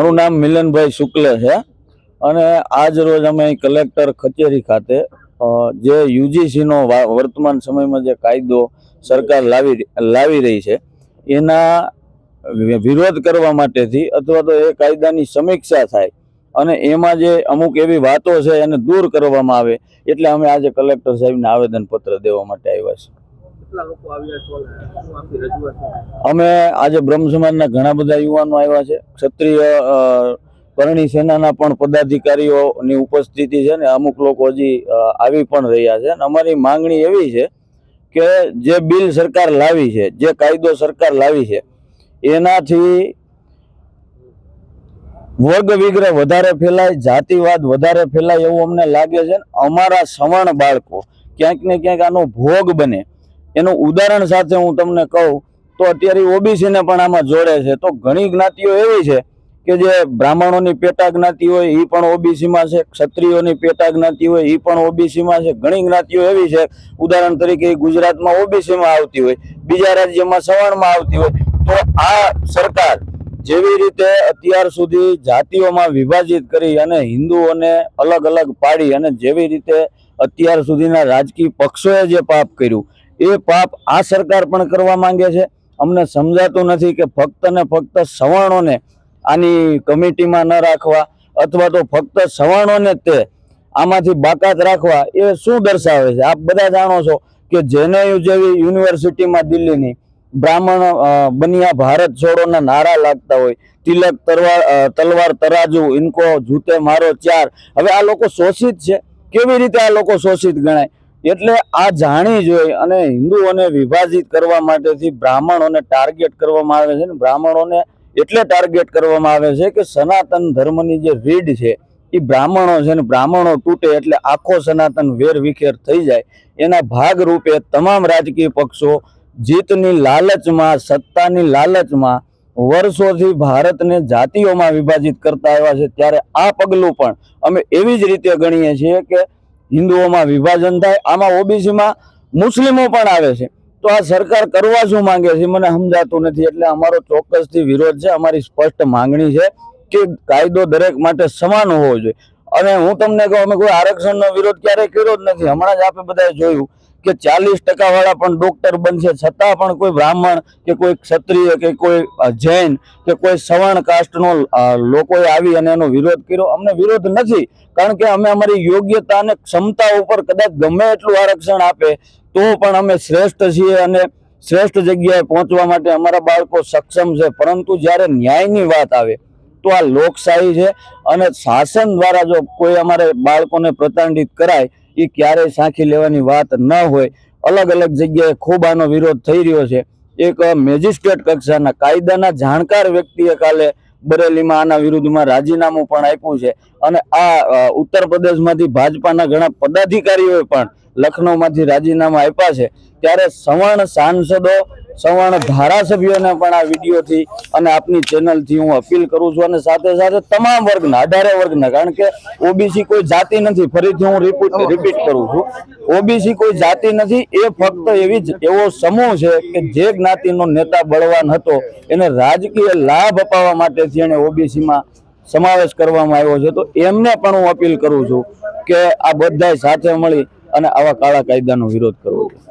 મારું નામ મિલનભાઈ શુક્લ છે અને આજ રોજ અમે કલેક્ટર કચેરી ખાતે જે યુજીસીનો વર્તમાન સમયમાં જે કાયદો સરકાર લાવી રહી છે એના વિરોધ કરવા માટેથી અથવા તો એ કાયદાની સમીક્ષા થાય અને એમાં જે અમુક એવી વાતો છે એને દૂર કરવામાં આવે એટલે અમે આજે કલેક્ટર સાહેબને આવેદનપત્ર દેવા માટે આવ્યા છીએ। અમે આજે બ્રહ્મ સમાજના ઘણા બધા યુવાનો આવ્યા છે, ક્ષત્રિય કરણી સેનાના પણ પદાધિકારીઓની ઉપસ્થિતિ છે ને અમુક લોકો હજી આવી પણ રહ્યા છે। અને અમારી માંગણી એવી છે કે જે બિલ સરકાર લાવી છે, જે કાયદો સરકાર લાવી છે એનાથી વર્ગ વિગ્રહ વધારે ફેલાય, જાતિવાદ વધારે ફેલાય એવું અમને લાગે છે। અમારા સવર્ણ બાળકો ક્યાંક ને ક્યાંક આનો ભોગ બને એનું ઉદાહરણ સાથે હું તમને કહું તો અત્યારે ઓબીસી ને પણ આમાં જોડે છે। તો ઘણી જ્ઞાતિઓ એવી છે કે જે બ્રાહ્મણોની પેટા જ્ઞાતિ હોય એ પણ ઓબીસીમાં છે, ક્ષત્રિયોની પેટા જ્ઞાતિ હોય એ પણ ઓબીસીમાં છે, ઘણી જ્ઞાતિઓ એવી છે ઉદાહરણ તરીકે ગુજરાતમાં ઓબીસીમાં આવતી હોય, બીજા રાજ્યમાં સવર્ણમાં આવતી હોય। તો આ સરકાર જેવી રીતે અત્યાર સુધી જાતિઓમાં વિભાજિત કરી અને હિન્દુઓને અલગ અલગ પાડી અને જેવી રીતે અત્યાર સુધીના રાજકીય પક્ષોએ જે પાપ કર્યું એ પાપ આ સરકાર પણ કરવા માંગે છે। અમને સમજાતું નથી કે ફક્ત ને ફક્ત સવર્ણોને આની કમિટીમાં ન રાખવા અથવા તો ફક્ત સવર્ણોને તે આમાંથી બાકાત રાખવા એ શું દર્શાવે છે? આપ બધા જાણો છો કે જેએનયુ જેવી યુનિવર્સિટીમાં દિલ્હીની બ્રાહ્મણ બનિયા ભારત છોડોના નારા લાગતા હોય, તિલક તલવાર તરાજુ ઇનકો જૂતે મારો ચાર। હવે આ લોકો શોષિત છે, કેવી રીતે આ લોકો શોષિત ગણાય? એટલે આ જાણી જોઈ અને હિન્દુઓને વિભાજિત કરવા માટેથી બ્રાહ્મણોને ટાર્ગેટ કરવામાં આવે છે ને બ્રાહ્મણોને એટલે ટાર્ગેટ કરવામાં આવે છે કે સનાતન ધર્મની જે રીડ છે એ બ્રાહ્મણો છે ને બ્રાહ્મણો તૂટે એટલે આખો સનાતન વેર વિખેર થઈ જાય। એના ભાગ રૂપે તમામ રાજકીય પક્ષો જીતની લાલચમાં, સત્તાની લાલચમાં વર્ષોથી ભારતને જાતિઓમાં વિભાજિત કરતા આવ્યા છે। ત્યારે આ પગલું પણ અમે એવી જ રીતે ગણીએ છીએ કે હિન્દુઓમાં વિભાજન થાય, આમાં ઓબીસીમાં મુસ્લિમો પણ આવે છે। તો આ સરકાર કરવા શું માંગે છે મને સમજાતું નથી। એટલે અમારો ચોક્કસથી વિરોધ છે। અમારી સ્પષ્ટ માંગણી છે કે કાયદો દરેક માટે સમાન હોવો જોઈએ। અને હું તમને કહું, અમે કોઈ આરક્ષણનો વિરોધ ક્યારેય કર્યો જ નથી। હમણાં જ આપણે બધાએ જોયું કે 40% વાળા પણ ડોક્ટર બનશે, છતાં પણ કોઈ બ્રાહ્મણ કે કોઈ ક્ષત્રિય કે કોઈ જૈન કે કોઈ સવર્ણ કાસ્ટનો લોકોએ આવી અને એનો વિરોધ કર્યો। અમને વિરોધ નથી, કારણ કે અમે અમારી યોગ્યતા અને ક્ષમતા ઉપર કદાચ ગમે એટલું આરક્ષણ આપે તો પણ અમે શ્રેષ્ઠ છીએ અને શ્રેષ્ઠ જગ્યાએ પહોંચવા માટે અમારા બાળકો સક્ષમ છે। પરંતુ જ્યારે ન્યાયની વાત આવે તો આ લોકશાહી છે અને શાસન દ્વારા જો કોઈ અમારે બાળકોને પ્રતાડિત કરાય એ ક્યારેય સાંખી લેવાની વાત ન હોય। અલગ અલગ જગ્યાએ ખૂબ આનો વિરોધ થઈ રહ્યો છે। એક મેજિસ્ટ્રેટ કક્ષાના કાયદાના જાણકાર વ્યક્તિએ કાલે બરેલીમાં આના વિરુદ્ધમાં રાજીનામું પણ આપ્યું છે અને આ ઉત્તર પ્રદેશમાંથી ભાજપાના ઘણા પદાધિકારીઓએ પણ લખનૌમાંથી રાજીનામા આપ્યા છે। ત્યારે સવર્ણ સાંસદો, સવર્ણ ધારાસભ્યોને પણ આ વિડીયોથી અને આપની ચેનલથી હું અપીલ કરું છું અને સાથે સાથે તમામ વર્ગના, 18 વર્ગના, કારણ કે ઓબીસી કોઈ જાતિ નથી, ફરીથી હું રિપીટ કરું છું, ઓબીસી કોઈ જાતિ નથી, એ ફક્ત એવો સમૂહ છે કે જે જ્ઞાતિનો નેતા બળવાન હતો એને રાજકીય લાભ અપાવવા માટેથી એને ઓબીસીમાં સમાવેશ કરવામાં આવ્યો છે। તો એમને પણ હું અપીલ કરું છું કે આ બધાય સાથે મળી અને આવા કાળા કાયદાનો વિરોધ કરવો જોઈએ।